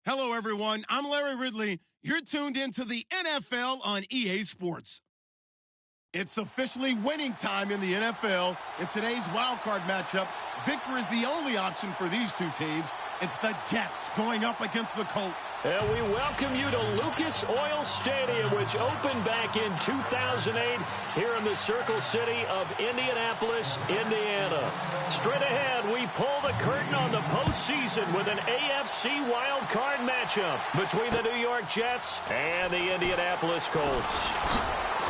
Hello, everyone. I'm Larry Ridley. You're tuned into the NFL on EA Sports. It's officially winning time in the NFL. In today's wildcard matchup, victory is the only option for these two teams. It's the Jets going up against the Colts. And we welcome you to Lucas Oil Stadium, which opened back in 2008 here in the Circle City of Indianapolis, Indiana. Straight ahead, we pull the curtain on the postseason with an AFC wildcard matchup between the New York Jets and the Indianapolis Colts.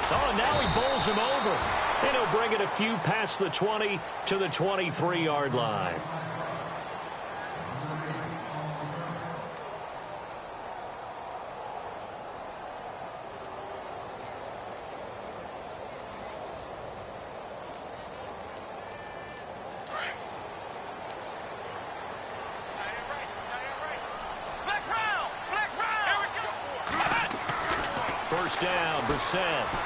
Oh, and now he bowls him over. And he'll bring it a few past the 20 to the 23-yard line. First down, Brissett.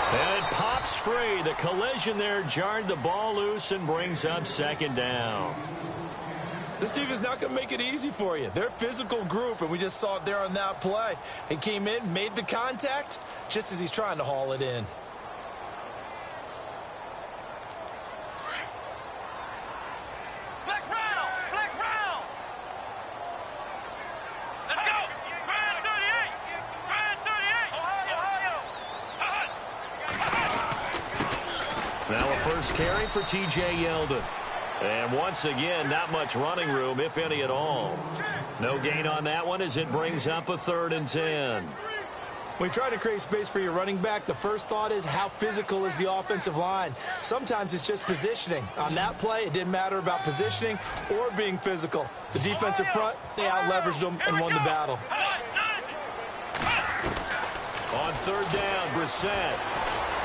And it pops free. The collision there jarred the ball loose and brings up second down. This team is not going to make it easy for you. They're a physical group, and we just saw it there on that play. He came in, made the contact, just as he's trying to haul it in. Now a first carry for T.J. Yeldon. And once again, not much running room, if any at all. No gain on that one as it brings up a 3rd and 10. When you try to create space for your running back, the first thought is how physical is the offensive line. Sometimes it's just positioning. On that play, it didn't matter about positioning or being physical. The defensive front, they out-leveraged them and won the battle. On 3rd down, Brissett.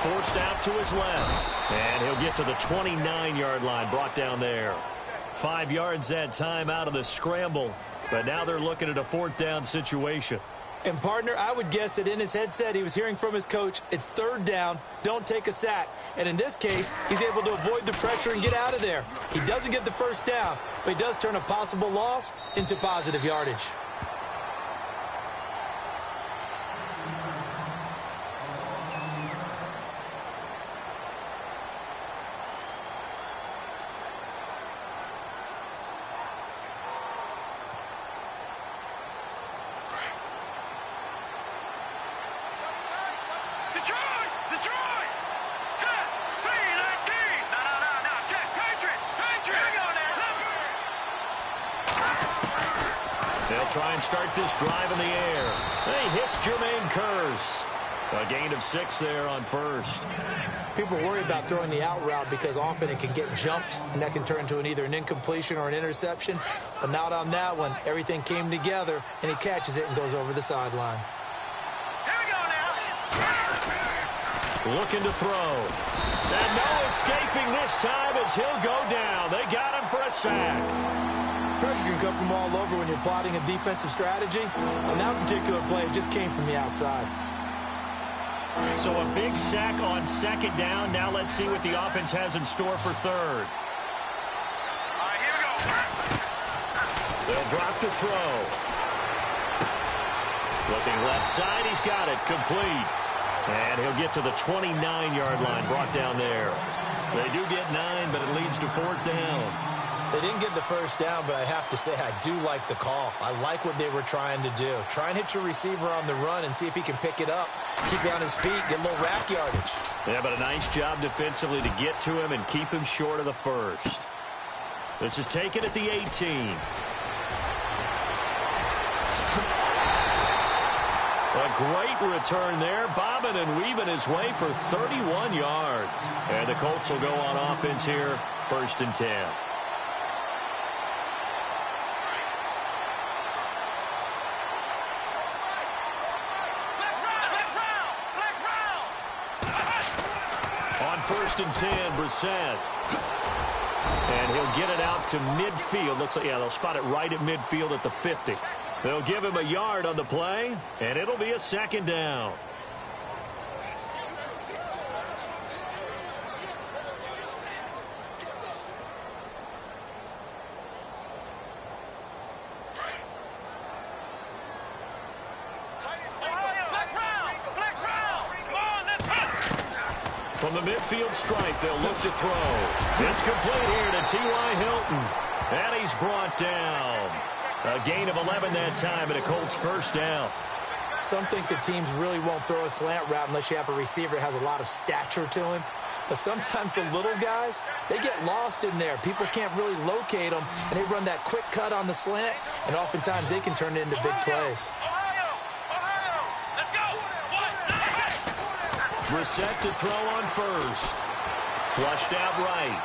Forced out to his left. And he'll get to the 29-yard line, brought down there. 5 yards that time out of the scramble. But now they're looking at a 4th down situation. And, partner, I would guess that in his headset he was hearing from his coach, it's 3rd down, don't take a sack. And in this case, he's able to avoid the pressure and get out of there. He doesn't get the first down, but he does turn a possible loss into positive yardage. They'll try and start this drive in the air. He hits Jermaine Kearse. A gain of 6 there on first. People worry about throwing the out route because often it can get jumped, and that can turn into either an incompletion or an interception. But not on that one. Everything came together, and he catches it and goes over the sideline. Here we go now. Looking to throw. And no escaping this time as he'll go down. They got him for a sack. Pressure can come from all over when you're plotting a defensive strategy. On that particular play, it just came from the outside. So a big sack on 2nd down. Now let's see what the offense has in store for 3rd. All right, here we go. They'll drop to throw. Looking left side, he's got it. Complete. And he'll get to the 29-yard line, brought down there. They do get 9, but it leads to 4th down. They didn't get the first down, but I have to say I do like the call. I like what they were trying to do. Try and hit your receiver on the run and see if he can pick it up. Keep you on his feet, get a little rack yardage. Yeah, but a nice job defensively to get to him and keep him short of the first. This is taken at the 18. A great return there, bobbing and weaving his way for 31 yards. And the Colts will go on offense here, 1st and 10. On 1st and 10, Brissett. And he'll get it out to midfield. Looks like, yeah, they'll spot it right at midfield at the 50. They'll give him a yard on the play, and it'll be a 2nd down. From the midfield stripe, they'll look to throw. It's complete here to T.Y. Hilton. And he's brought down. A gain of 11 that time, and a Colts first down. Some think the teams really won't throw a slant route unless you have a receiver that has a lot of stature to him. But sometimes the little guys, they get lost in there. People can't really locate them, and they run that quick cut on the slant, and oftentimes they can turn it into big plays. Brissett to throw on first. Flushed out right.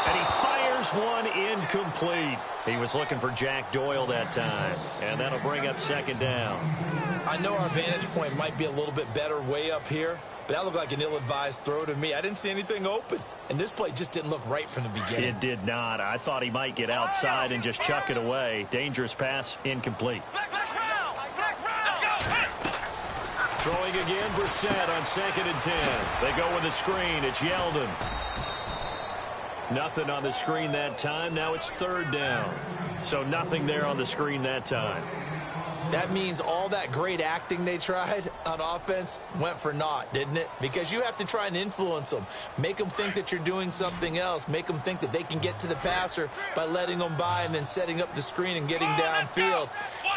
And he fires one incomplete. He was looking for Jack Doyle that time. And that'll bring up second down. I know our vantage point might be a little bit better way up here, but that looked like an ill-advised throw to me. I didn't see anything open. And this play just didn't look right from the beginning. It did not. I thought he might get outside and just chuck it away. Dangerous pass, incomplete. Throwing again, Brissett on 2nd and 10. They go with a screen. It's Yeldon. Nothing on the screen that time. Now it's 3rd down. So nothing there on the screen that time. That means all that great acting they tried on offense went for naught, didn't it? Because you have to try and influence them. Make them think that you're doing something else. Make them think that they can get to the passer by letting them by and then setting up the screen and getting downfield.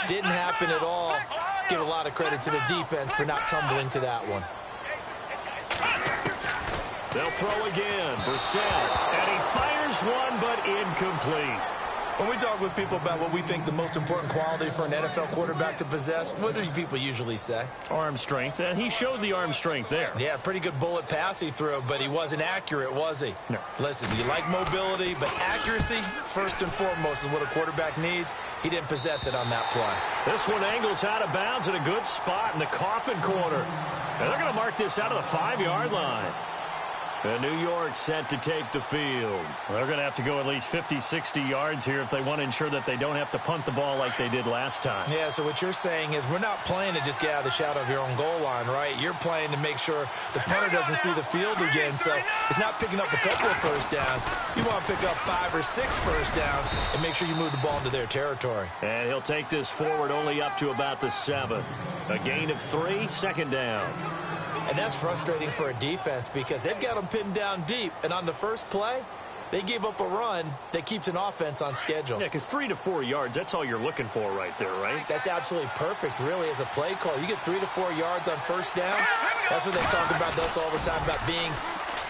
Didn't happen at all. Give a lot of credit to the defense for not tumbling to that one. They'll throw again. Brissett. And he fires one, but incomplete. When we talk with people about what we think the most important quality for an NFL quarterback to possess, what do people usually say? Arm strength. And he showed the arm strength there. Yeah, pretty good bullet pass he threw, but he wasn't accurate, was he? No. Listen, you like mobility, but accuracy, first and foremost, is what a quarterback needs. He didn't possess it on that play. This one angles out of bounds in a good spot in the coffin corner. And they're going to mark this out of the 5-yard line. And New York set to take the field. They're going to have to go at least 50, 60 yards here if they want to ensure that they don't have to punt the ball like they did last time. Yeah, so what you're saying is we're not playing to just get out of the shadow of your own goal line, right? You're playing to make sure the punter doesn't see the field again. So it's not picking up a couple of first downs. You want to pick up 5 or 6 first downs and make sure you move the ball into their territory. And he'll take this forward only up to about the 7. A gain of 3, 2nd down. And that's frustrating for a defense because they've got them pinned down deep. And on the first play, they gave up a run that keeps an offense on schedule. Yeah, because 3 to 4 yards, that's all you're looking for right there, right? That's absolutely perfect, really, as a play call. You get 3 to 4 yards on first down. That's what they talk about to us all the time, about being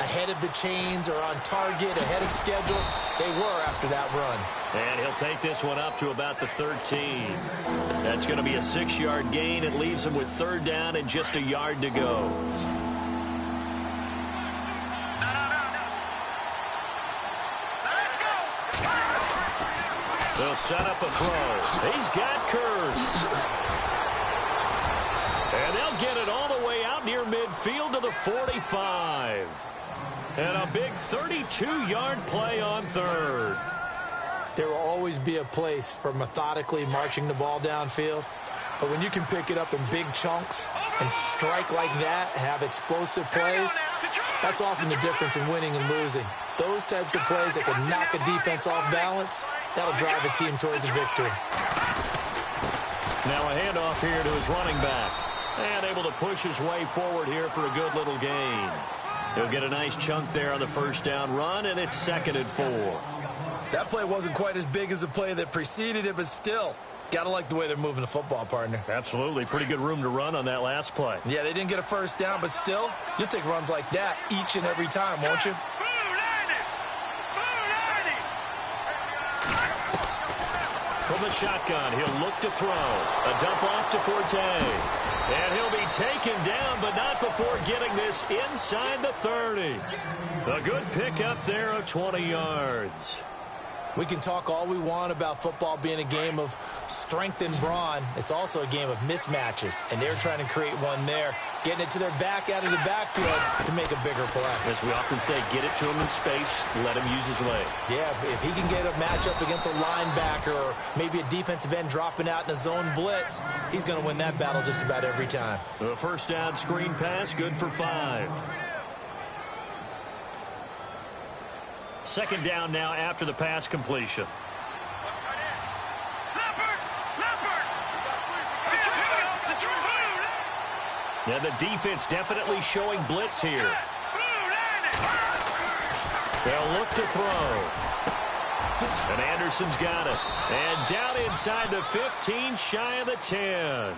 ahead of the chains or on target, ahead of schedule. They were after that run. And he'll take this one up to about the 13. That's going to be a 6-yard gain. It leaves him with 3rd down and just a yard to go. They'll set up a throw. He's got Curse. And they'll get it all the way out near midfield to the 45. And a big 32-yard play on 3rd. There will always be a place for methodically marching the ball downfield. But when you can pick it up in big chunks and strike like that, have explosive plays, that's often the difference in winning and losing. Those types of plays that can knock a defense off balance, that'll drive a team towards a victory. Now a handoff here to his running back. And able to push his way forward here for a good little gain. He'll get a nice chunk there on the first down run, and it's 2nd and 4. That play wasn't quite as big as the play that preceded it, but still, got to like the way they're moving the football, partner. Absolutely. Pretty good room to run on that last play. Yeah, they didn't get a first down, but still, you'll take runs like that each and every time, won't you? From the shotgun, he'll look to throw. A dump off to Forte. And he'll be taken down, but not before getting this inside the 30. A good pickup there of 20 yards. We can talk all we want about football being a game of strength and brawn. It's also a game of mismatches, and they're trying to create one there, getting it to their back out of the backfield to make a bigger play. As we often say, get it to him in space, let him use his leg. Yeah, if he can get a matchup against a linebacker or maybe a defensive end dropping out in a zone blitz, he's going to win that battle just about every time. The first down screen pass, good for 5. 2nd down now after the pass completion. And the defense definitely showing blitz here. They'll look to throw. And Anderson's got it. And down inside the 15, shy of the 10.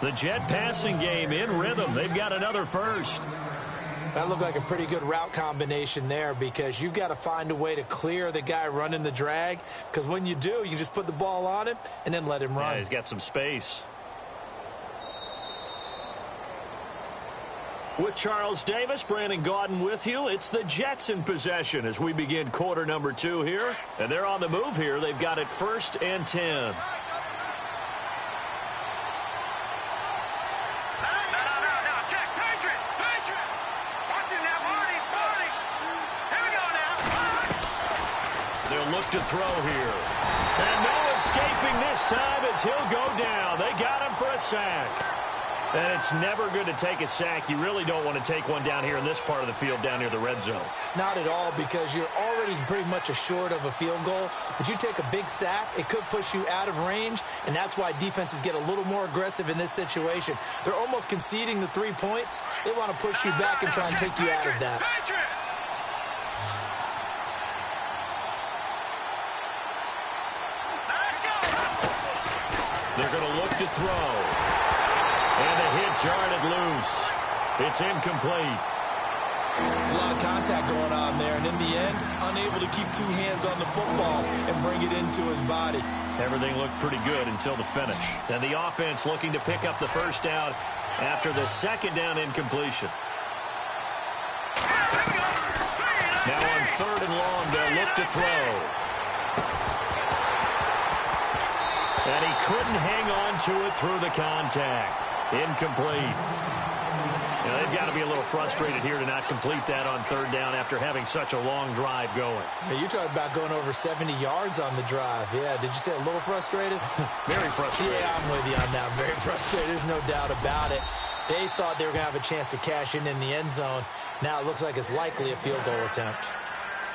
The Jet passing game in rhythm. They've got another first. That looked like a pretty good route combination there, because you've got to find a way to clear the guy running the drag, because when you do, you just put the ball on him and then let him run. Yeah, he's got some space. With Charles Davis, Brandon Gaudin with you. It's the Jets in possession as we begin quarter number 2 here. And they're on the move here. They've got it 1st and 10. They'll look to throw here. And no escaping this time as he'll go down. They got him for a sack. And it's never good to take a sack. You really don't want to take one down here in this part of the field, down near the red zone. Not at all, because you're already pretty much assured of a field goal. But you take a big sack, it could push you out of range, and that's why defenses get a little more aggressive in this situation. They're almost conceding the 3 points. They want to push you back and try and take you out of that. They're going to look to throw. And the hit jarred it loose. It's incomplete. It's a lot of contact going on there, and in the end, unable to keep 2 hands on the football and bring it into his body. Everything looked pretty good until the finish. And the offense looking to pick up the first down after the second down incompletion. Now on 3rd and long, they'll look to throw. And he couldn't hang on to it through the contact. Incomplete. Now, they've got to be a little frustrated here to not complete that on 3rd down after having such a long drive going. Yeah, you're talking about going over 70 yards on the drive. Yeah, did you say a little frustrated? Very frustrated. Yeah, I'm with you on that. Very frustrated. There's no doubt about it. They thought they were going to have a chance to cash in the end zone. Now it looks like it's likely a field goal attempt.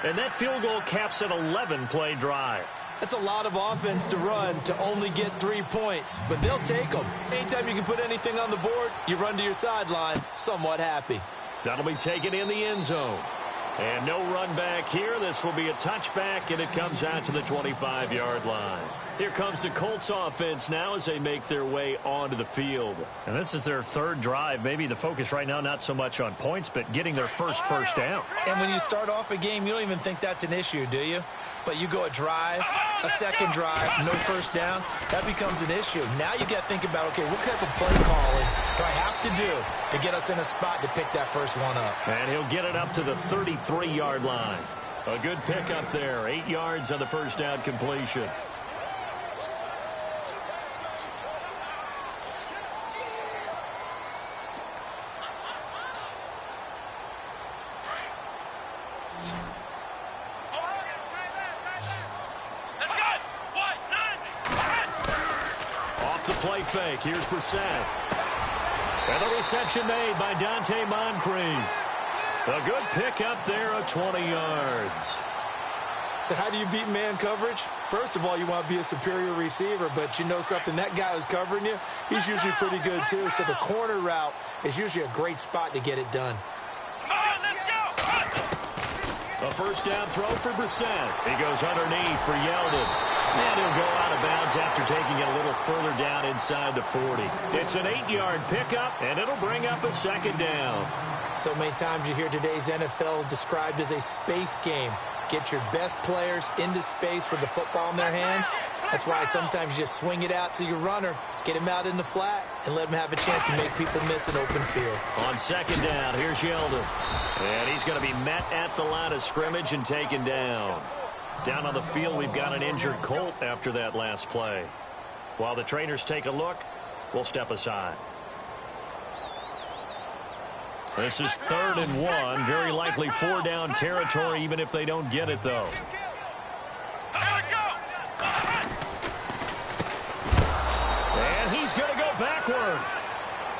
And that field goal caps an 11-play drive. That's a lot of offense to run to only get 3 points, but they'll take them. Anytime you can put anything on the board, you run to your sideline, somewhat happy. That'll be taken in the end zone. And no run back here. This will be a touchback, and it comes out to the 25-yard line. Here comes the Colts offense now as they make their way onto the field. And this is their 3rd drive. Maybe the focus right now not so much on points, but getting their first down. And when you start off a game, you don't even think that's an issue, do you? But you go a drive, a second drive, no first down, that becomes an issue. Now you got to think about, okay, what type of play calling do I have to do to get us in a spot to pick that first one up? And he'll get it up to the 33-yard line. A good pickup there, 8 yards on the first down completion. Play fake. Here's Brissett. And the reception made by Dante Moncrief. A good pickup there of 20 yards. So how do you beat man coverage? First of all, you want to be a superior receiver, but you know something, that guy who's covering you, he's usually pretty good too. So the corner route is usually a great spot to get it done. A first down throw for Brissett. He goes underneath for Yeldon. And he'll go out of bounds after taking it a little further down inside the 40. It's an 8-yard pickup, and it'll bring up a second down. So many times you hear today's NFL described as a space game. Get your best players into space with the football in their hands. That's why sometimes you just swing it out to your runner, get him out in the flat, and let him have a chance to make people miss an open field. On second down, here's Yeldon. And he's going to be met at the line of scrimmage and taken down. Down on the field, we've got an injured Colt after that last play. While the trainers take a look, we'll step aside. This is 3rd and 1. Very likely 4-down territory, even if they don't get it, though. And he's going to go backward.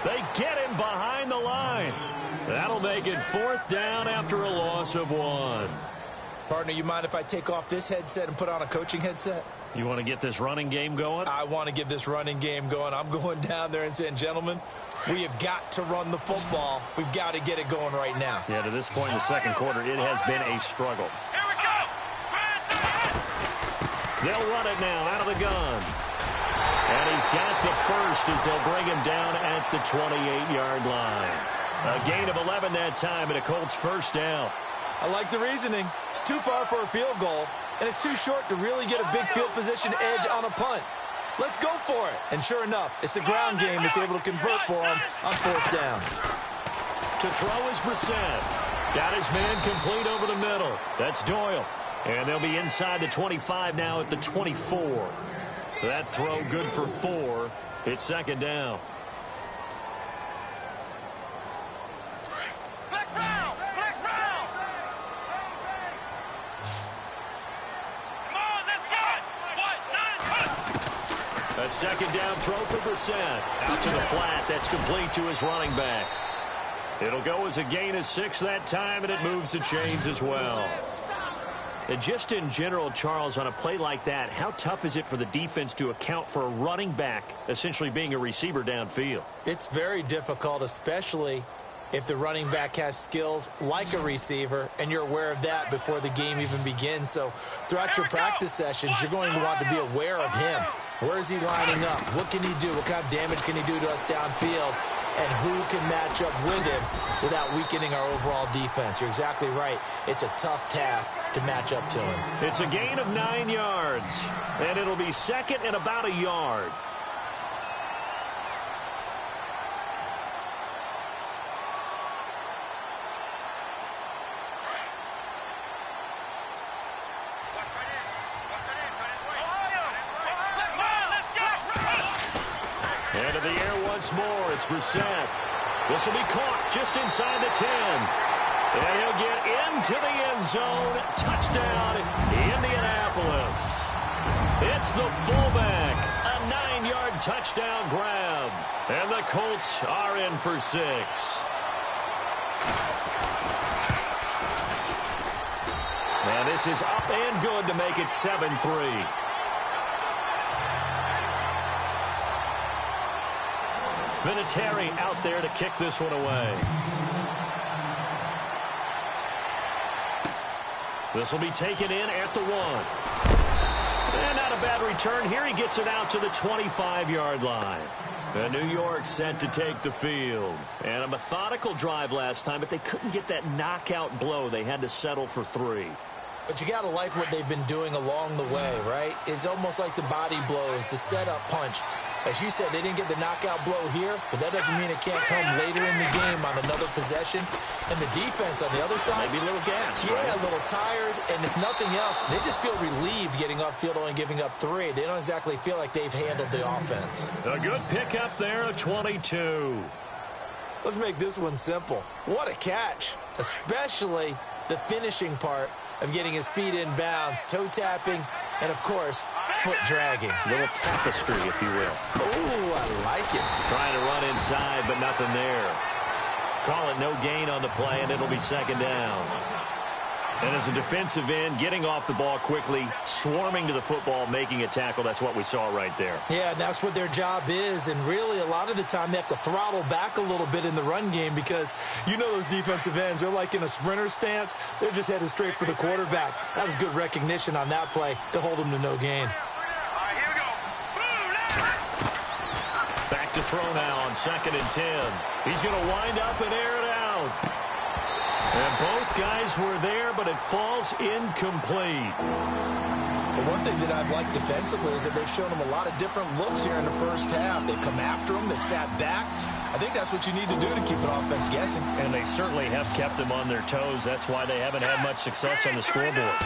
They get him behind the line. That'll make it 4th down after a loss of 1. Partner, you mind if I take off this headset and put on a coaching headset? You want to get this running game going? I want to get this running game going. I'm going down there and saying, gentlemen, we have got to run the football. We've got to get it going right now. Yeah, to this point in the second quarter, it has been a struggle. They'll run it now out of the gun. And he's got the first as they'll bring him down at the 28-yard line. A gain of 11 that time and a Colts first down. I like the reasoning. It's too far for a field goal, and it's too short to really get a big field position edge on a punt. Let's go for it. And sure enough, it's the ground game that's able to convert for him on fourth down. To throw is Brissett. Got his man complete over the middle. That's Doyle. And they'll be inside the 25 now at the 24. That throw good for 4. It's second down. A second down throw for Brissett. Out to the flat. That's complete to his running back. It'll go as a gain of 6 that time, and it moves the chains as well. And just in general, Charles, on a play like that, how tough is it for the defense to account for a running back essentially being a receiver downfield? It's very difficult, especially if the running back has skills like a receiver, and you're aware of that before the game even begins. So throughout your practice sessions, you're going to want to be aware of him. Where is he lining up? What can he do? What kind of damage can he do to us downfield? And who can match up with him without weakening our overall defense? You're exactly right. It's a tough task to match up to him. It's a gain of 9 yards, and it'll be second and about a yard. Into the air once more. It's Brissett. This will be caught just inside the 10. And he'll get into the end zone. Touchdown, Indianapolis. It's the fullback. A 9-yard touchdown grab. And the Colts are in for 6. And this is up and good to make it 7-3. Vinatieri out there to kick this one away. This will be taken in at the 1. And not a bad return here. He gets it out to the 25-yard line. And New York set to take the field. And a methodical drive last time, but they couldn't get that knockout blow. They had to settle for 3. But you got to like what they've been doing along the way, right? It's almost like the body blows, the setup punch. As you said, they didn't get the knockout blow here, but that doesn't mean it can't come later in the game on another possession. And the defense on the other side, maybe a little gas, yeah, right? A little tired. And if nothing else, they just feel relieved getting upfield, only giving up 3. They don't exactly feel like they've handled the offense. A good pickup there, a 22. Let's make this one simple. What a catch, especially the finishing part of getting his feet in bounds, toe tapping, and of course, foot dragging. A little tapestry, if you will. Oh, I like it. Trying to run inside, but nothing there. Call it no gain on the play, and it'll be second down. And as a defensive end, getting off the ball quickly, swarming to the football, making a tackle, that's what we saw right there. Yeah, that's what their job is, and really a lot of the time they have to throttle back a little bit in the run game because you know those defensive ends, they're like in a sprinter stance. They're just headed straight for the quarterback. That was good recognition on that play to hold them to no gain. Back to throw now on 2nd and 10. He's going to wind up and air it out. And both guys were there, but it falls incomplete. The one thing that I've liked defensively is that they've shown them a lot of different looks here in the first half. They've come after them. They've sat back. I think that's what you need to do to keep an offense guessing. And they certainly have kept them on their toes. That's why they haven't had much success on the scoreboard.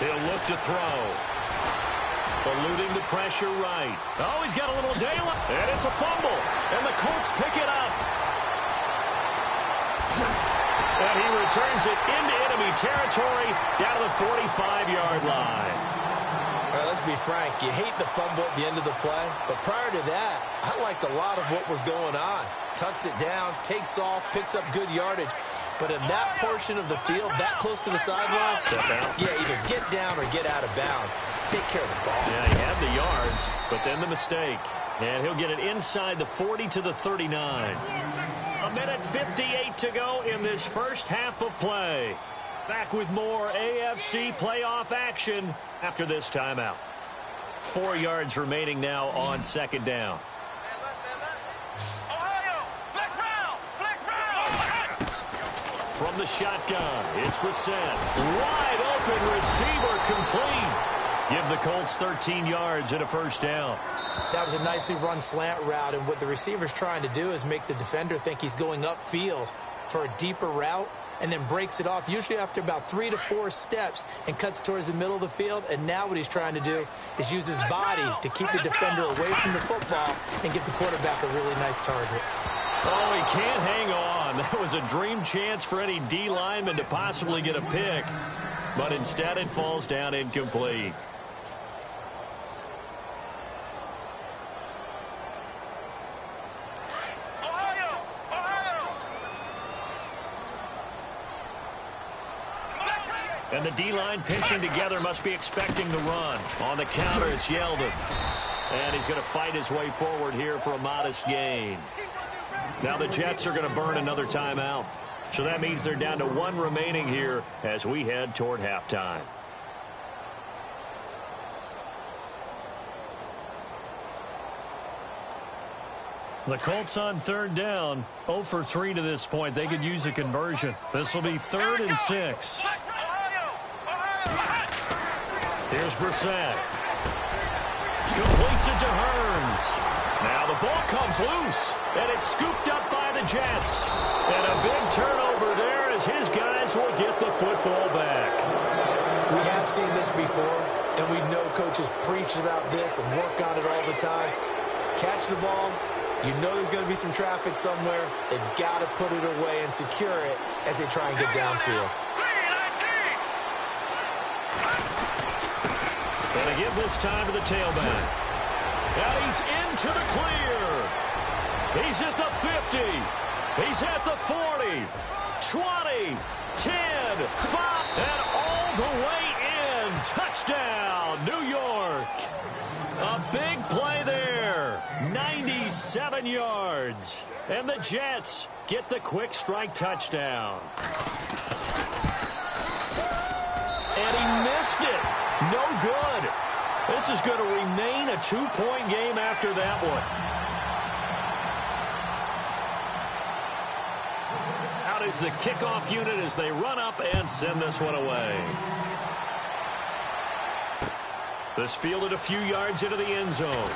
They'll look to throw. Eluding the pressure right. Oh, he's got a little daylight. And it's a fumble. And the Colts pick it up. And he returns it into enemy territory down to the 45-yard line. All right, let's be frank. You hate the fumble at the end of the play, but prior to that, I liked a lot of what was going on. Tucks it down, takes off, picks up good yardage. But in that portion of the field, that close to the sideline, step out. Yeah, either get down or get out of bounds. Take care of the ball. Yeah, he had the yards, but then the mistake. And he'll get it inside the 40 to the 39. A minute 58 to go in this first half of play. Back with more AFC playoff action after this timeout. 4 yards remaining now on second down. From the shotgun, it's Brissett. Wide open receiver complete. Give the Colts 13 yards and a first down. That was a nicely run slant route, and what the receiver's trying to do is make the defender think he's going upfield for a deeper route, and then breaks it off, usually after about 3 to 4 steps, and cuts towards the middle of the field. And now what he's trying to do is use his body to keep the defender away from the football and give the quarterback a really nice target. Oh, he can't hang on. That was a dream chance for any D lineman to possibly get a pick, but instead it falls down incomplete. And the D-line pinching together must be expecting the run. On the counter, it's Yeldon. And he's going to fight his way forward here for a modest gain. Now the Jets are going to burn another timeout. So that means they're down to 1 remaining here as we head toward halftime. The Colts on third down, 0 for 3 to this point. They could use a conversion. This will be 3rd and 6. Here's Brissett. Completes it to Hearns. Now the ball comes loose, and it's scooped up by the Jets. And a big turnover there as his guys will get the football back. We have seen this before, and we know coaches preach about this and work on it all the time. Catch the ball. You know there's going to be some traffic somewhere. They've got to put it away and secure it as they try and get downfield. Going to give this time to the tailback. And he's into the clear. He's at the 50. He's at the 40. 20, 10, 5, and all the way in. Touchdown, New York. A big play there. 97 yards. And the Jets get the quick strike touchdown. And he missed it. No good. This is going to remain a 2-point game after that one. Out is the kickoff unit as they run up and send this one away. This fielded a few yards into the end zone.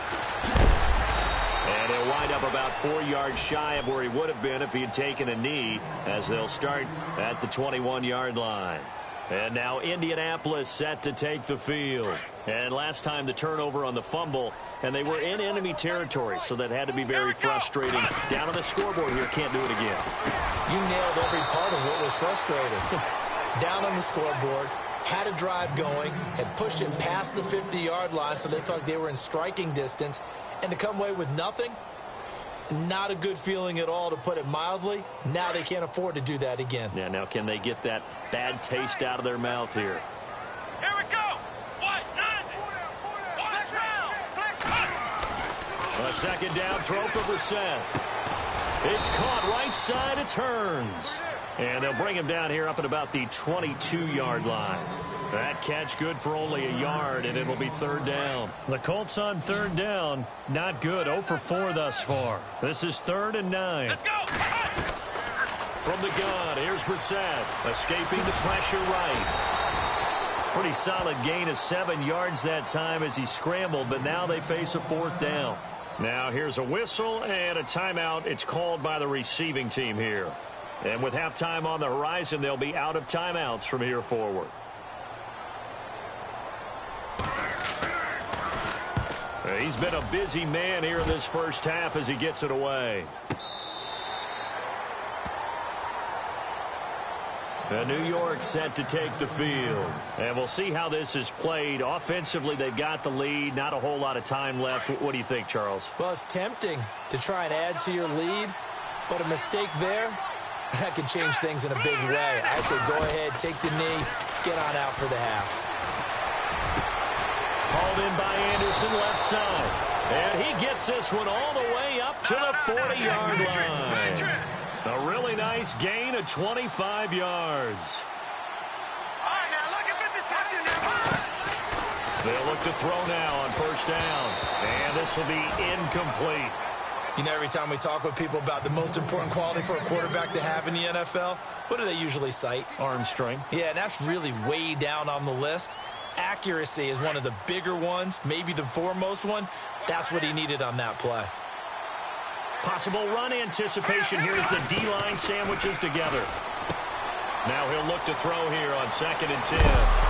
And he'll wind up about 4 yards shy of where he would have been if he had taken a knee, as they'll start at the 21-yard line. And now Indianapolis set to take the field. And last time the turnover on the fumble, and they were in enemy territory, so that had to be very frustrating. Down on the scoreboard here, can't do it again. You nailed every part of what was frustrating. Down on the scoreboard, had a drive going, had pushed it past the 50-yard line, so they felt like they were in striking distance, and to come away with nothing, not a good feeling at all, to put it mildly. Now they can't afford to do that again. Yeah, now can they get that bad taste out of their mouth here? Here we go. A second down throw for Brissett. It's caught right side. It's Hearns. And they'll bring him down here up at about the 22-yard line. That catch good for only a yard, and it'll be third down. The Colts on third down, not good. 0 for 4 thus far. This is 3rd and 9. Let's go. From the gun, here's Brissett, escaping the pressure right. Pretty solid gain of 7 yards that time as he scrambled, but now they face a 4th down. Now here's a whistle and a timeout. It's called by the receiving team here. And with halftime on the horizon, they'll be out of timeouts from here forward. He's been a busy man here in this first half as he gets it away. And New York set to take the field. And we'll see how this is played. Offensively, they've got the lead. Not a whole lot of time left. What do you think, Charles? Well, it's tempting to try and add to your lead, but a mistake there, that could change things in a big way. I say go ahead, take the knee, get on out for the half. Hauled in by Anderson, left side. And he gets this one all the way up to the 40-yard line. A really nice gain of 25 yards. They'll look to throw now on first down. And this will be incomplete. You know, every time we talk with people about the most important quality for a quarterback to have in the NFL, what do they usually cite? Arm strength. Yeah, and that's really way down on the list. Accuracy is one of the bigger ones, maybe the foremost one. That's what he needed on that play. Possible run anticipation here as the D-line sandwiches together. Now he'll look to throw here on 2nd and 10.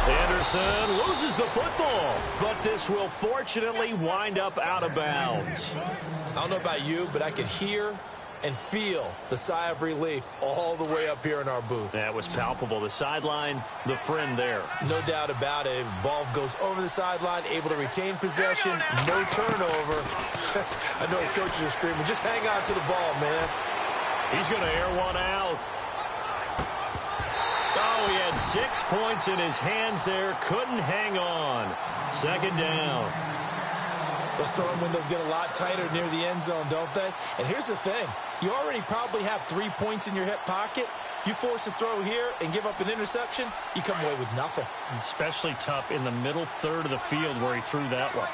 Anderson loses the football, but this will fortunately wind up out of bounds. I don't know about you, but I could hear and feel the sigh of relief all the way up here in our booth. That was palpable. The sideline, the friend there. No doubt about it. Ball goes over the sideline, able to retain possession, no turnover. I know his coaches are screaming, just hang on to the ball, man. He's going to air one out. Oh, he had 6 points in his hands there. Couldn't hang on. 2nd down. Those throwing windows get a lot tighter near the end zone, don't they? And here's the thing. You already probably have 3 points in your hip pocket. You force a throw here and give up an interception, you come away with nothing. Especially tough in the middle third of the field where he threw that one.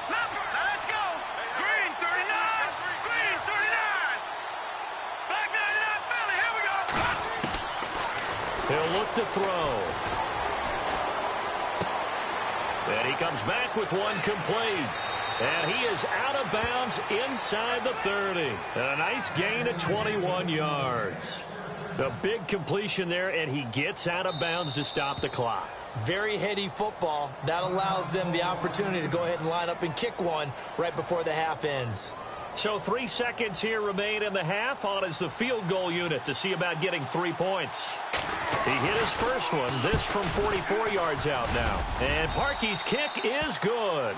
Let's go. Green 39. Green 39. Black 99 Philly. Here we go. He'll look to throw. And he comes back with one complete. And he is out of bounds inside the 30. And a nice gain of 21 yards. A big completion there, and he gets out of bounds to stop the clock. Very heady football. That allows them the opportunity to go ahead and line up and kick one right before the half ends. So 3 seconds here remain in the half. On is the field goal unit to see about getting 3 points. He hit his first one, this from 44 yards out now. And Parkey's kick is good.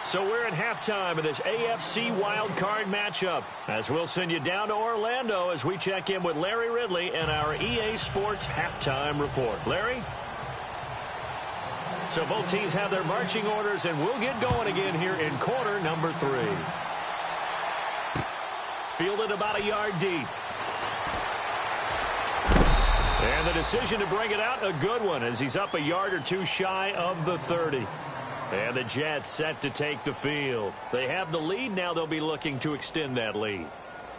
So we're at halftime of this AFC wildcard matchup, as we'll send you down to Orlando as we check in with Larry Ridley and our EA Sports halftime report. Larry? So both teams have their marching orders, and we'll get going again here in quarter number 3. Fielded about a yard deep. And the decision to bring it out, a good one, as he's up a yard or two shy of the 30. And the Jets set to take the field. They have the lead. Now they'll be looking to extend that lead.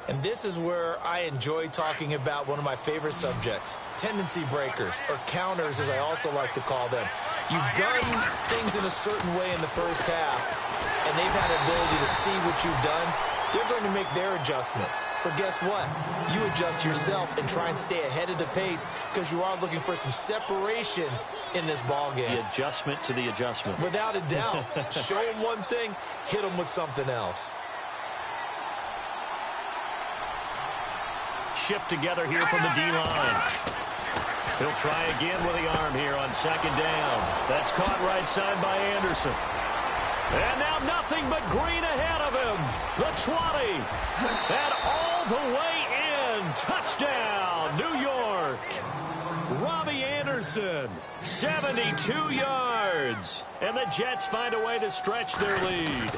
And this is where I enjoy talking about one of my favorite subjects, tendency breakers, or counters, as I also like to call them. You've done things in a certain way in the first half, and they've had the ability to see what you've done. They're going to make their adjustments. So guess what? You adjust yourself and try and stay ahead of the pace, because you are looking for some separation in this ball game. The adjustment to the adjustment. Without a doubt. Show them one thing, hit them with something else. Shift together here from the D-line. He'll try again with the arm here on 2nd down. That's caught right side by Anderson. And now nothing but green ahead of him. The 20. And all the way in. Touchdown, New York. Robbie Anderson, 72 yards. And the Jets find a way to stretch their lead.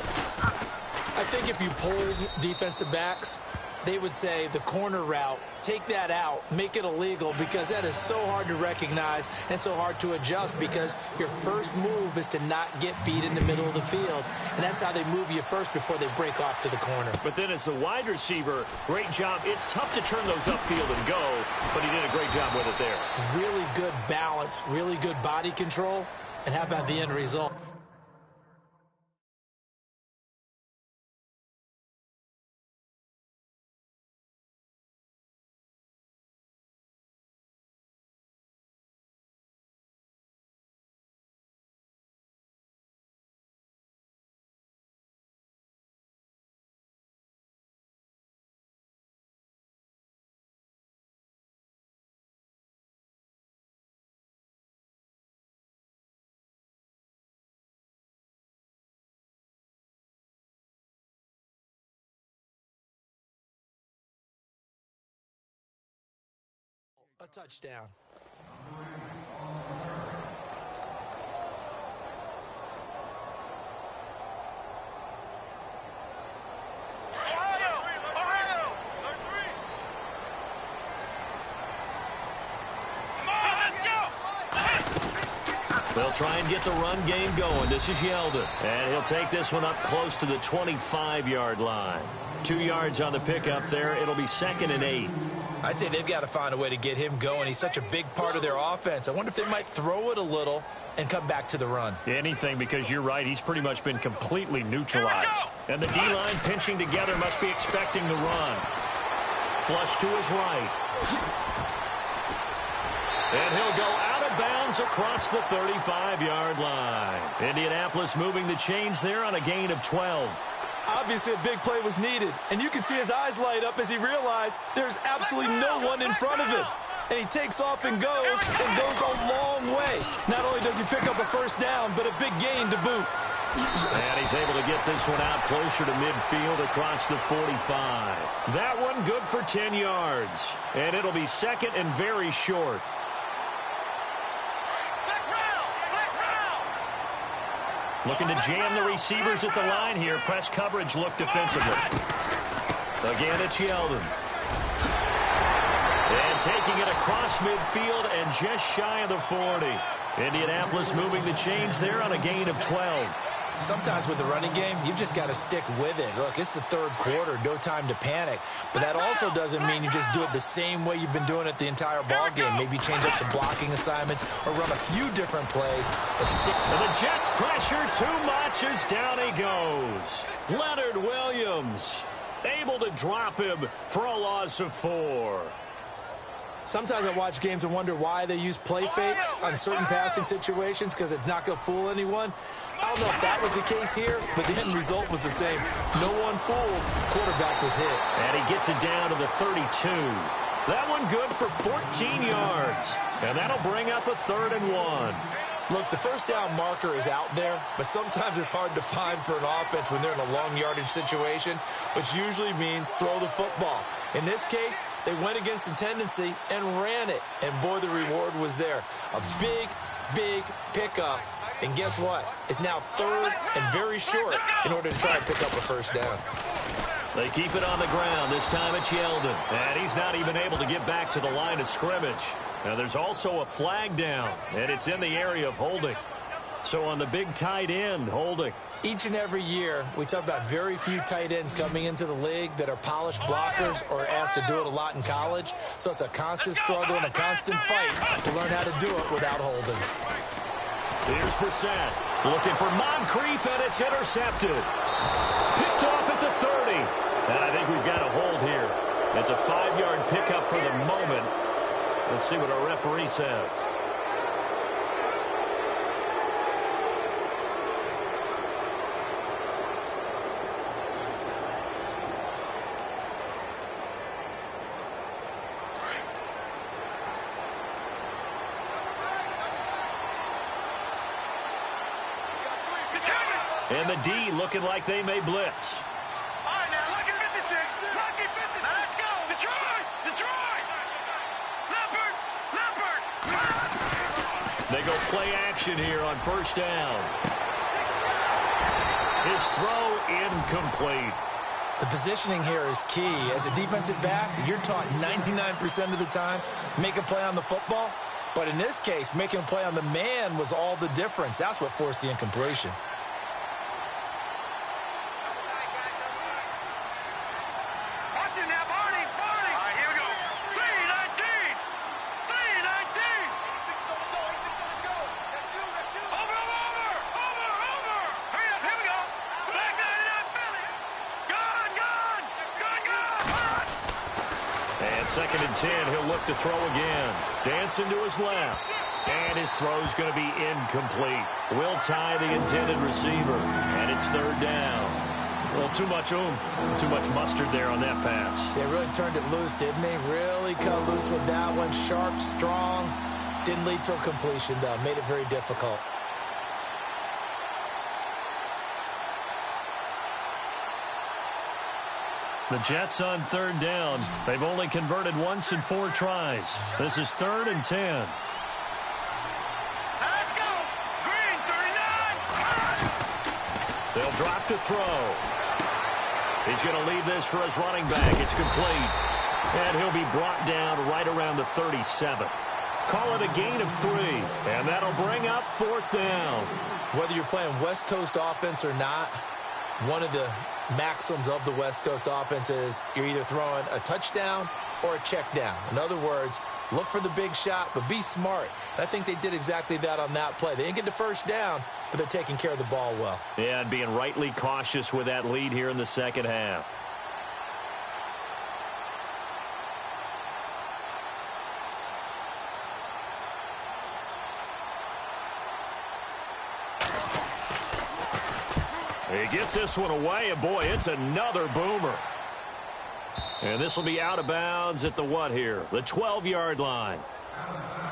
I think if you polled defensive backs, they would say the corner route, take that out, make it illegal, because that is so hard to recognize and so hard to adjust, because your first move is to not get beat in the middle of the field. And that's how they move you first before they break off to the corner. But then as the wide receiver, great job. It's tough to turn those upfield and go, but he did a great job with it there. Really good balance, really good body control. And how about the end result? A touchdown. They'll try and get the run game going. This is Yeldon. And he'll take this one up close to the 25-yard line. 2 yards on the pickup there. It'll be 2nd and 8. I'd say they've got to find a way to get him going. He's such a big part of their offense. I wonder if they might throw it a little and come back to the run. Anything, because you're right. He's pretty much been completely neutralized. And the D-line pinching together must be expecting the run. Flush to his right. And he'll go out of bounds across the 35-yard line. Indianapolis moving the chains there on a gain of 12. Obviously, a big play was needed, and you can see his eyes light up as he realized there's absolutely no one in front of him. And he takes off and goes a long way. Not only does he pick up a first down, but a big gain to boot. And he's able to get this one out closer to midfield across the 45. That one good for 10 yards. And it'll be 2nd and very short. Looking to jam the receivers at the line here. Press coverage look defensively. Again, it's Yeldon. And taking it across midfield and just shy of the 40. Indianapolis moving the chains there on a gain of 12. Sometimes with the running game, you've just got to stick with it. Look, it's the 3rd quarter, no time to panic. But that also doesn't mean you just do it the same way you've been doing it the entire ball game. Maybe change up some blocking assignments or run a few different plays. But stick. And the Jets pressure too much as down he goes. Leonard Williams able to drop him for a loss of 4. Sometimes I watch games and wonder why they use play fakes on certain passing situations because it's not going to fool anyone. I don't know if that was the case here, but the end result was the same. No one fooled. Quarterback was hit. And he gets it down to the 32. That one good for 14 yards. And that'll bring up a 3rd and 1. Look, the first down marker is out there, but sometimes it's hard to find for an offense when they're in a long yardage situation, which usually means throw the football. In this case, they went against the tendency and ran it. And, boy, the reward was there. A big, big pickup. And guess what? It's now 3rd and very short in order to try and pick up a first down. They keep it on the ground. This time it's Yeldon. And he's not even able to get back to the line of scrimmage. Now there's also a flag down, and it's in the area of holding. So on the big tight end, holding. Each and every year, we talk about very few tight ends coming into the league that are polished blockers or asked to do it a lot in college. So it's a constant struggle and a constant fight to learn how to do it without holding. Here's Brissett looking for Moncrief, and it's intercepted. Picked off at the 30. And I think we've got a hold here. It's a 5-yard pickup for the moment. Let's see what our referee says. And the D looking like they may blitz. All right, now, lucky 56. Lucky 56. Now, let's go. Detroit. Detroit. Leopard. They go play action here on first down. His throw incomplete. The positioning here is key. As a defensive back, you're taught 99% of the time, make a play on the football. But in this case, making a play on the man was all the difference. That's what forced the incompletion. Second and 10, he'll look to throw again. Dancing to his left. And his throw's going to be incomplete. Will tie the intended receiver. And it's 3rd down. Well, too much oomph, too much mustard there on that pass. They really turned it loose, didn't they? Really cut loose with that one. Sharp, strong. Didn't lead to a completion, though. Made it very difficult. The Jets on 3rd down. They've only converted once in 4 tries. This is 3rd and 10. Let's go. Green, 39. They'll drop to throw. He's going to leave this for his running back. It's complete. And he'll be brought down right around the 37. Call it a gain of 3, and that'll bring up 4th down. Whether you're playing West Coast offense or not, one of the maxims of the West Coast offense is you're either throwing a touchdown or a check down. In other words, look for the big shot, but be smart. And I think they did exactly that on that play. They didn't get the first down, but they're taking care of the ball well. Yeah, and being rightly cautious with that lead here in the second half. He gets this one away, and boy, it's another boomer. And this will be out of bounds at the what here? The 12-yard line.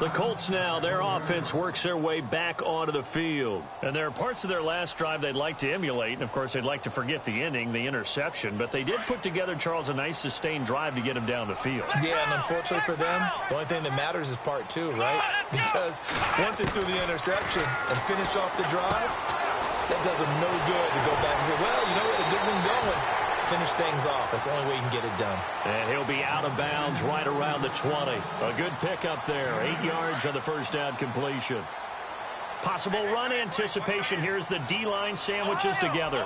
The Colts now, their offense works their way back onto the field. And there are parts of their last drive they'd like to emulate. And, of course, they'd like to forget the ending, the interception. But they did put together, Charles, a nice sustained drive to get him down the field. Yeah, and unfortunately for them, the only thing that matters is part 2, right? Because once they threw the interception and finished off the drive, that does them no good to go back and say, well, you know what, a good one going. Finish things off. That's the only way you can get it done. And he'll be out of bounds right around the 20. A good pickup there. 8 yards on the first down completion. Possible run anticipation. Here's the D-line sandwiches together.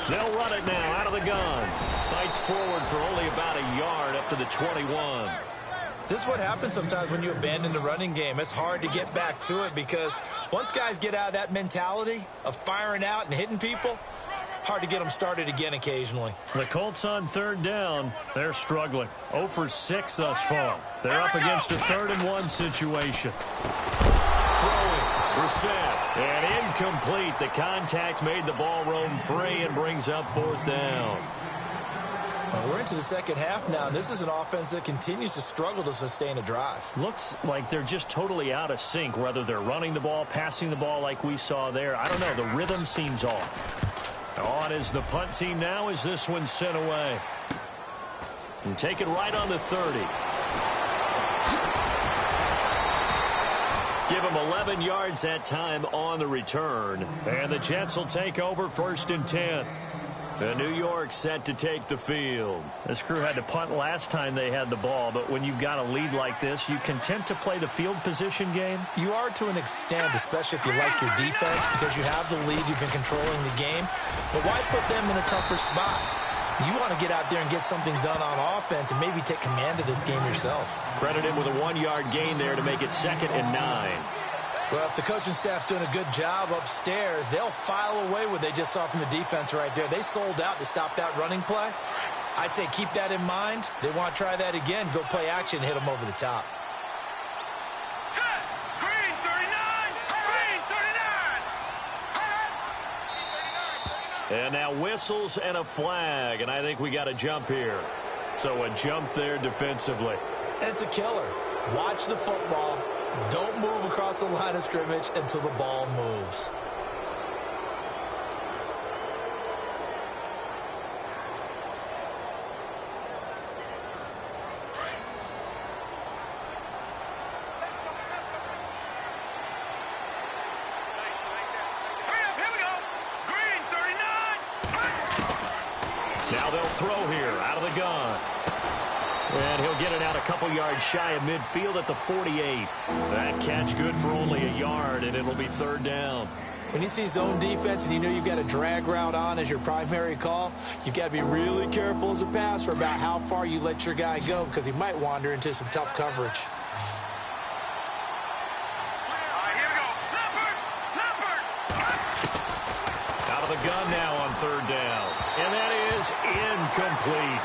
They'll run it now out of the gun. Fights forward for only about a yard up to the 21. This is what happens sometimes when you abandon the running game. It's hard to get back to it because once guys get out of that mentality of firing out and hitting people, hard to get them started again occasionally. The Colts on 3rd down, they're struggling. 0 for 6 thus far. They're up against a 3rd and 1 situation. Throwing, Brissett, and incomplete. The contact made the ball roam free and brings up 4th down. Well, we're into the second half now, and this is an offense that continues to struggle to sustain a drive. Looks like they're just totally out of sync, whether they're running the ball, passing the ball like we saw there. I don't know. The rhythm seems off. On is the punt team now as this one's sent away. And take it right on the 30. Give them 11 yards that time on the return. And the Jets will take over 1st and 10. The New York set to take the field. This crew had to punt last time they had the ball, but when you've got a lead like this, you content to play the field position game? You are to an extent, especially if you like your defense, because you have the lead, you've been controlling the game. But why put them in a tougher spot? You want to get out there and get something done on offense and maybe take command of this game yourself. Credit him with a 1-yard gain there to make it 2nd and 9. Well, if the coaching staff's doing a good job upstairs, they'll file away what they just saw from the defense right there. They sold out to stop that running play. I'd say keep that in mind. They want to try that again, go play action, hit them over the top. Set. Green 39. Green 39. And now whistles and a flag, and I think we got a jump here. So a jump there defensively. And it's a killer. Watch the football. Don't move across the line of scrimmage until the ball moves. Here we go. Green 39. Now they'll throw here out of the gun. And he'll get it out a couple yards shy of midfield at the 48. That catch good for only a yard, and it'll be 3rd down. When you see zone defense and you know you've got a drag route on as your primary call, you've got to be really careful as a passer about how far you let your guy go because he might wander into some tough coverage. All right, here we go. Leopard. Out of the gun now on 3rd down. And that is incomplete.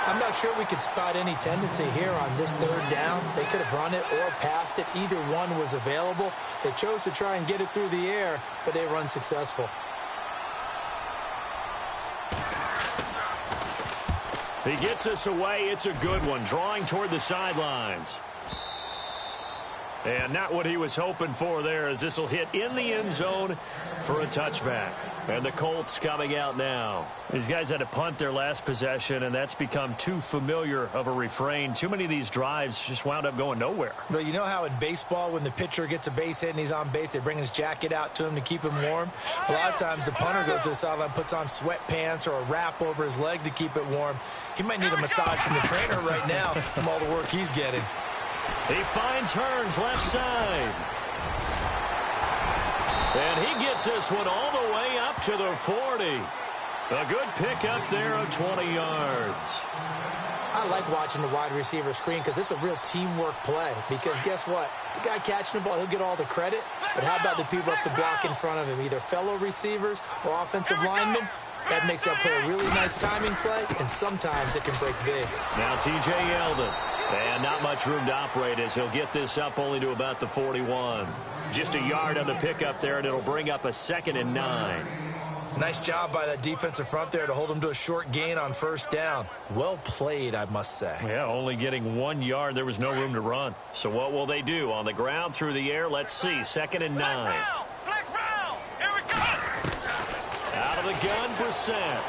I'm not sure we could spot any tendency here on this 3rd down. They could have run it or passed it. Either one was available. They chose to try and get it through the air, but they were unsuccessful. He gets us away. It's a good one, drawing toward the sidelines. And not what he was hoping for there, as this will hit in the end zone for a touchback. And the Colts coming out now. These guys had to punt their last possession, and that's become too familiar of a refrain. Too many of these drives just wound up going nowhere. Well, you know how in baseball, when the pitcher gets a base hit and he's on base, they bring his jacket out to him to keep him warm? A lot of times the punter goes to the sideline, puts on sweatpants or a wrap over his leg to keep it warm. He might need a massage from the trainer right now from all the work he's getting. He finds Hearns left side. And he gets this one all the way up to the 40. A good pickup there of 20 yards. I like watching the wide receiver screen because it's a real teamwork play. Because guess what? The guy catching the ball, he'll get all the credit. But how about the people up to block in front of him, either fellow receivers or offensive linemen? That makes that play a really nice timing play, and sometimes it can break big. Now T.J. Yeldon. And not much room to operate as he'll get this up only to about the 41. Just a yard on the pickup there, and it'll bring up a 2nd and 9. Nice job by that defensive front there to hold him to a short gain on first down. Well played, I must say. Yeah, only getting 1 yard. There was no room to run. So what will they do? On the ground, through the air, let's see. 2nd and 9. Flex round. Here we go. Out of the gun, Brissett.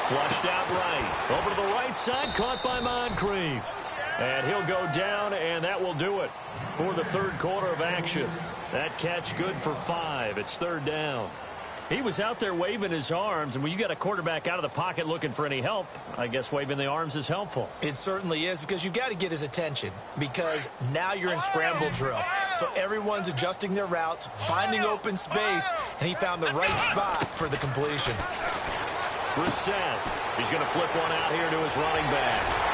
Flushed out right. Over to the right side, caught by Moncrief. And he'll go down, and that will do it for the third quarter of action. That catch good for 5. It's 3rd down. He was out there waving his arms, and when you got a quarterback out of the pocket looking for any help, I guess waving the arms is helpful. It certainly is, because you got to get his attention, because now you're in scramble drill. So everyone's adjusting their routes, finding open space, and he found the right spot for the completion. Brissett. He's going to flip one out here to his running back.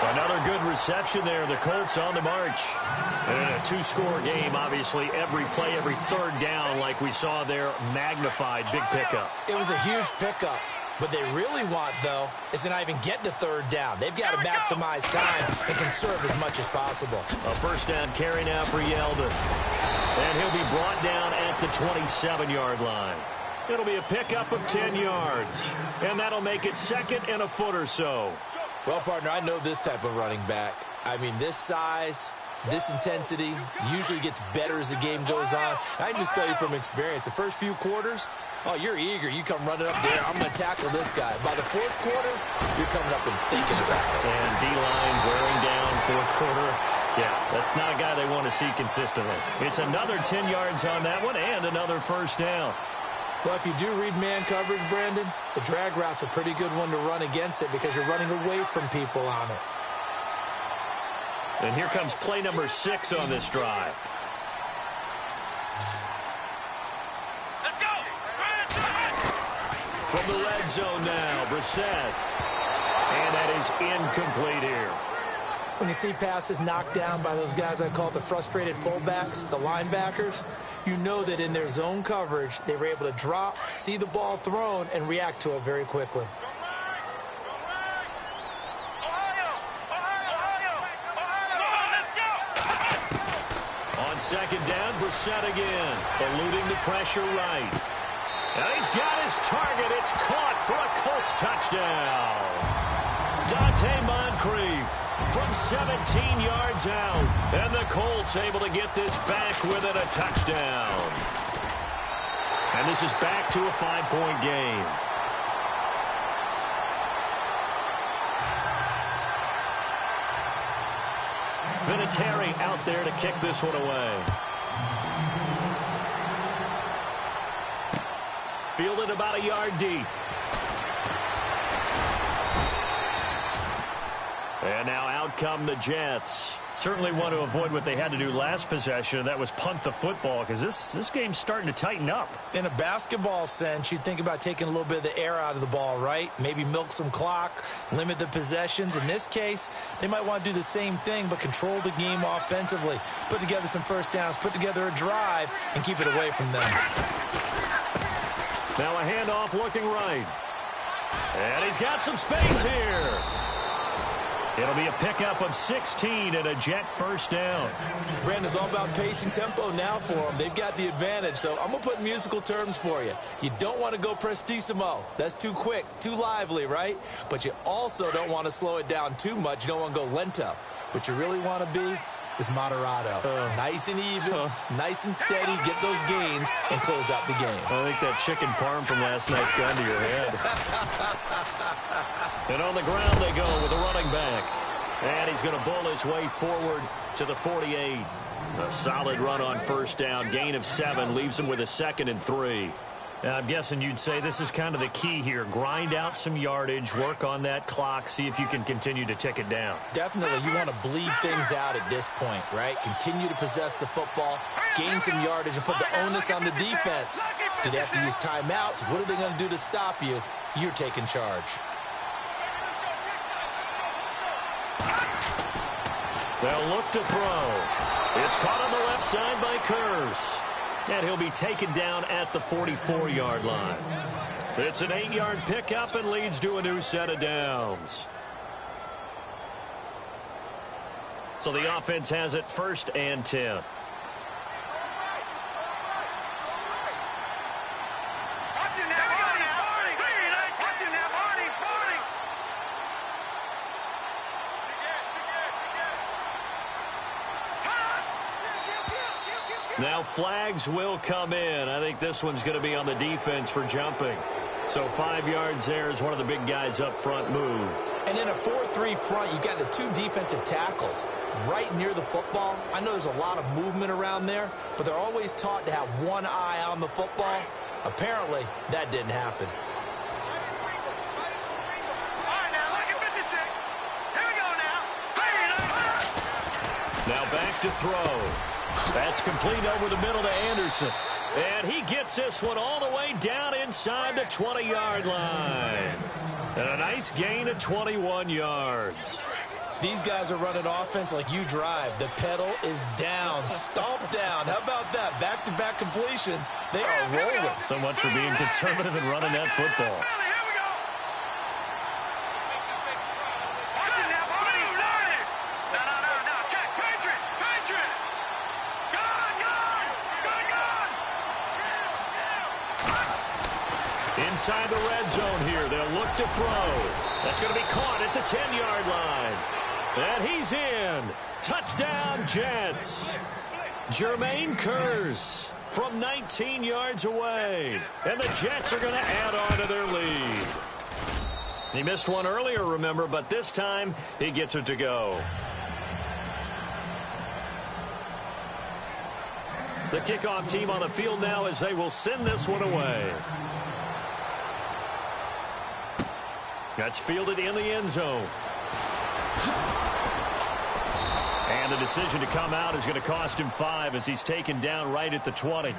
Another good reception there. The Colts on the march. And a 2-score game, obviously, every play, every 3rd down, like we saw there, magnified. Big pickup. It was a huge pickup. What they really want, though, is to not even get to 3rd down. They've got to maximize time and conserve as much as possible. A 1st down carry now for Yeldon. And he'll be brought down at the 27-yard line. It'll be a pickup of 10 yards. And that'll make it 2nd and a foot or so. Well, partner, I know this type of running back. I mean, this size, this intensity usually gets better as the game goes on. I can just tell you from experience, the first few quarters, oh, you're eager. You come running up there. I'm going to tackle this guy. By the 4th quarter, you're coming up and thinking about it. And D-line wearing down 4th quarter. Yeah, that's not a guy they want to see consistently. It's another 10 yards on that one and another 1st down. Well, if you do read man coverage, Brandon, the drag route's a pretty good one to run against it because you're running away from people on it. And here comes play number 6 on this drive. Let's go. From the red zone now, Brissett. And that is incomplete here. When you see passes knocked down by those guys I call the frustrated fullbacks, the linebackers, you know that in their zone coverage, they were able to drop, see the ball thrown, and react to it very quickly. On 2nd down, Brissett again, eluding the pressure right. And he's got his target. It's caught for a Colts touchdown. Dante Moncrief from 17 yards out. And the Colts able to get this back within a touchdown. And this is back to a 5-point game. Vinatieri out there to kick this one away. Fielded about a yard deep. And now out come the Jets. Certainly want to avoid what they had to do last possession. That was punt the football, because this game's starting to tighten up. In a basketball sense, you'd think about taking a little bit of the air out of the ball, right? Maybe milk some clock, limit the possessions. In this case, they might want to do the same thing, but control the game offensively. Put together some first downs, put together a drive, and keep it away from them. Now a handoff looking right. And he's got some space here. It'll be a pickup of 16 and a Jet first down. Brandon's all about pacing tempo now for them. They've got the advantage, so I'm going to put musical terms for you. You don't want to go prestissimo. That's too quick, too lively, right? But you also don't want to slow it down too much. You don't want to go lento. What you really want to be is Moderato. Nice and even, nice and steady, get those gains, and close out the game. I think that chicken parm from last night's gone to your head. And on the ground they go with the running back. And he's going to bull his way forward to the 48. A solid run on first down. Gain of 7 leaves him with a 2nd and 3. Now, I'm guessing you'd say this is kind of the key here. Grind out some yardage, work on that clock, see if you can continue to tick it down. Definitely, you want to bleed things out at this point, right? Continue to possess the football, gain some yardage, and put the onus on the defense. Do they have to use timeouts? What are they going to do to stop you? You're taking charge. They'll look to throw. It's caught on the left side by Kurz. And he'll be taken down at the 44-yard line. It's an 8-yard pickup and leads to a new set of downs. So the offense has it 1st and 10. Now flags will come in. I think this one's going to be on the defense for jumping. So 5 yards there as one of the big guys up front moved. And in a 4-3 front, you got the 2 defensive tackles right near the football. I know there's a lot of movement around there, but they're always taught to have one eye on the football. Apparently, that didn't happen. Now back to throw. That's complete over the middle to Anderson. And he gets this one all the way down inside the 20-yard line. And a nice gain of 21 yards. These guys are running offense like you drive. The pedal is down, stomp down. How about that? Back-to-back completions. They are rolling. So much for being conservative and running that football. Inside the red zone here. They'll look to throw. That's going to be caught at the 10-yard line. And he's in. Touchdown, Jets. Jermaine Kurz from 19 yards away. And the Jets are going to add on to their lead. He missed one earlier, remember, but this time he gets it to go. The kickoff team on the field now as they will send this one away. That's fielded in the end zone. And the decision to come out is going to cost him 5 as he's taken down right at the 20.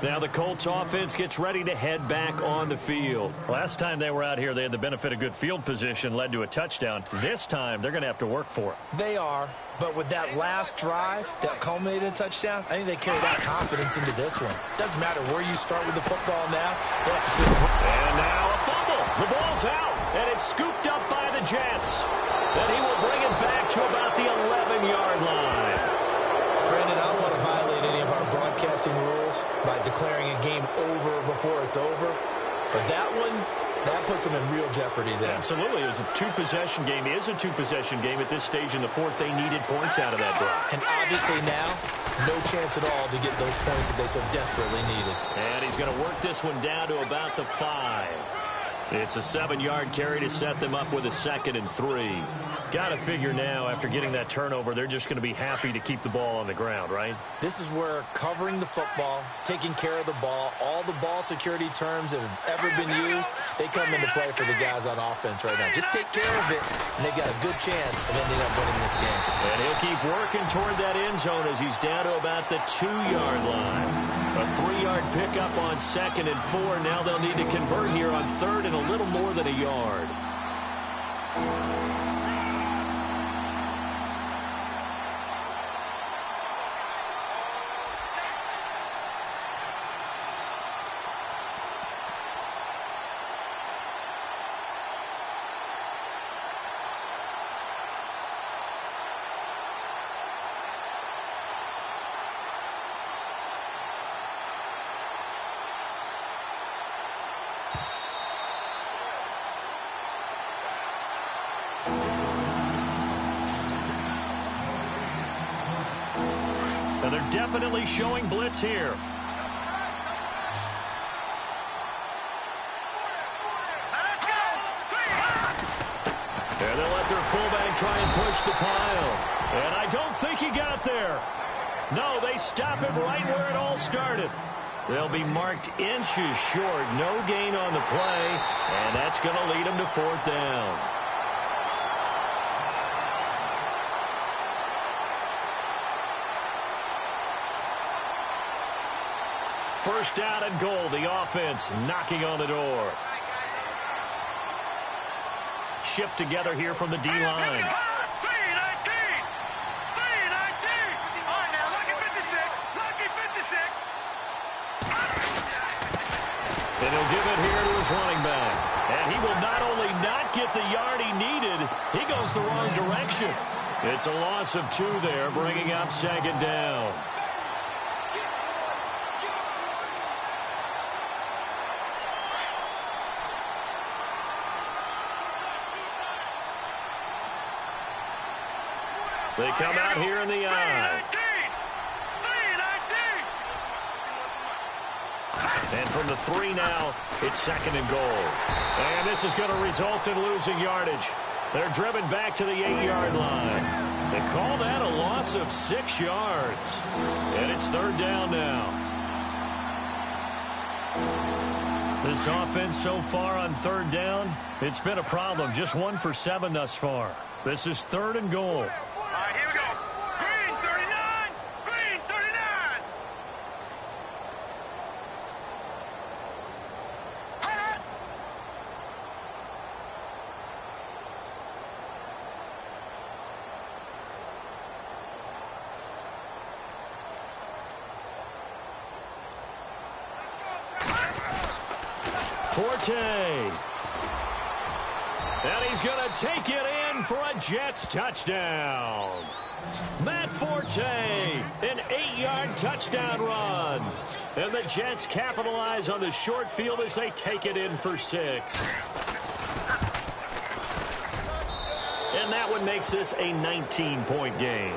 Now the Colts offense gets ready to head back on the field. Last time they were out here, they had the benefit of good field position, led to a touchdown. This time, they're going to have to work for it. They are, but with that last drive that culminated in a touchdown, I think they carry that confidence into this one. Doesn't matter where you start with the football now. They have to feel. And now a fumble. The ball's out, and it's scooped up by the Jets. Then he will bring it back to about the 11-yard line. Brandon, I don't want to violate any of our broadcasting rules by declaring a game over before it's over. But that one, that puts them in real jeopardy there. Absolutely. It was a 2-possession game. It is a 2-possession game at this stage in the fourth. They needed points out of that drive. And obviously now, no chance at all to get those points that they so desperately needed. And he's going to work this one down to about the 5. It's a 7-yard carry to set them up with a 2nd and 3. Got to figure now, after getting that turnover, they're just going to be happy to keep the ball on the ground, right? This is where covering the football, taking care of the ball, all the ball security terms that have ever been used, they come into play for the guys on offense right now. Just take care of it, and they've got a good chance of ending up winning this game. And he'll keep working toward that end zone as he's down to about the 2-yard line. A 3-yard pickup on 2nd and 4. Now they'll need to convert here on 3rd and a little more than a yard. And they're definitely showing blitz here. And they'll let their fullback try and push the pile. And I don't think he got there. No, they stop him right where it all started. They'll be marked inches short. No gain on the play. And that's going to lead them to 4th down. First down and goal. The offense knocking on the door. Shift together here from the D-line. And he'll give it here to his running back. And he will not only not get the yard he needed, he goes the wrong direction. It's a loss of 2 there, bringing up 2nd down. They come out here in the eye. And from the 3 now, it's 2nd and goal. And this is going to result in losing yardage. They're driven back to the 8-yard line. They call that a loss of 6 yards. And it's 3rd down now. This offense so far on 3rd down, it's been a problem. Just 1 for 7 thus far. This is 3rd and goal. Here we go. Green 39. Green 39. Forte. And he's going to take it in for a Jets touchdown. Matt Forte, an 8-yard touchdown run. And the Jets capitalize on the short field as they take it in for 6. And that one makes this a 19-point game.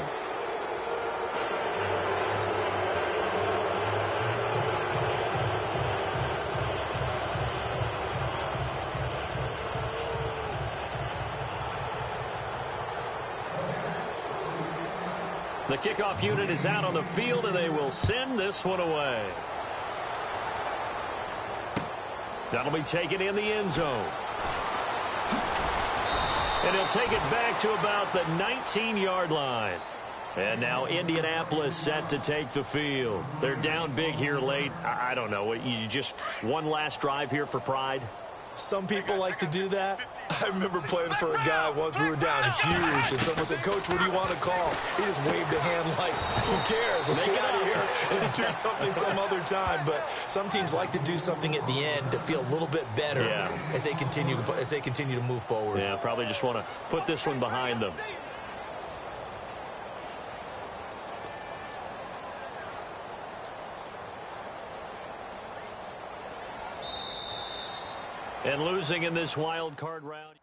The kickoff unit is out on the field, and they will send this one away. That'll be taken in the end zone. And he'll take it back to about the 19-yard line. And now Indianapolis set to take the field. They're down big here late. I don't know. You just one last drive here for pride? Some people like to do that. I remember playing for a guy once. We were down huge, and someone said, "Coach, what do you want to call?" He just waved a hand like, "Who cares? Let's get out of here and do something some other time." But some teams like to do something at the end to feel a little bit better as they continue to move forward. Yeah, probably just want to put this one behind them. And losing in this wild card round.